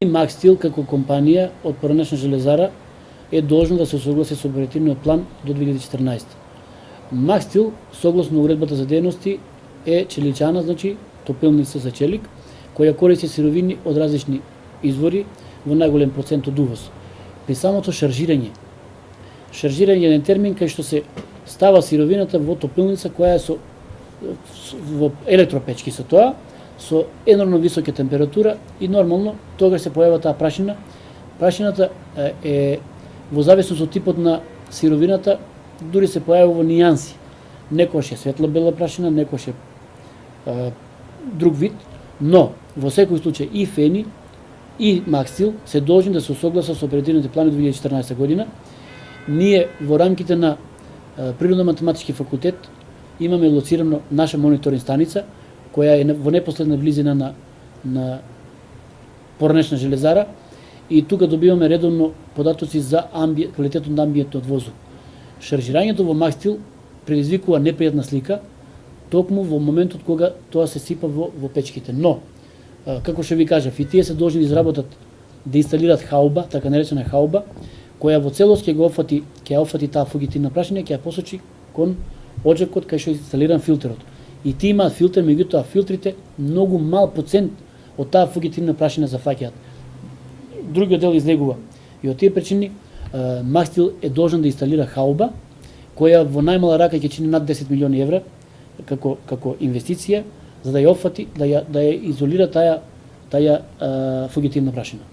Макстил како компанија од Поранешна железара е должна да се согласи со оперативниот план до 2014. Макстил, согласно уредбата за дејности, е челичана, значи топилница за челик, која користи сировини од различни извори во најголем процент од увоз. При самото шаржирање е еден термин кај што се става сировината во топилница која е во електропечки со тоа, со енормно висока температура и нормално тогаш се појава таа прашина. Прашината е во зависност од типот на сировината дури се појавува во нијанси. Некојаш е светло-бела прашина, некојаш е друг вид, но во секој случај и Фени и Макстил се должни да се согласат со оперативните плани 2014 година. Ние во рамките на Природно-математички факултет имаме лоцирано наша мониторинг станица која е во непосредна близина на Поранешна железара и тука добиваме редовно податоци за квалитетот на амбиентот од воздух. Шаржирањето во Макстил предизвикува непријатна слика токму во моментот кога тоа се сипа во печките. Но, како што ви кажав, и тие се должни да изработат, да инсталират хауба, така наречена хауба, која во целост ќе офати таа фугитивна прашина, ќе ја посочи кон оджакот кај што е инсталиран филтерот. И тие имаат филтер, меѓутоа филтрите многу мал процент од таа фугитивна прашина зафаќаат. Другиот дел излегува. И од тие причини Макстил е должен да инсталира хауба, која во најмала рака ќе чини над 10 милиони евра како инвестиција, за да ја офати, да ја изолира таа фугитивна прашина.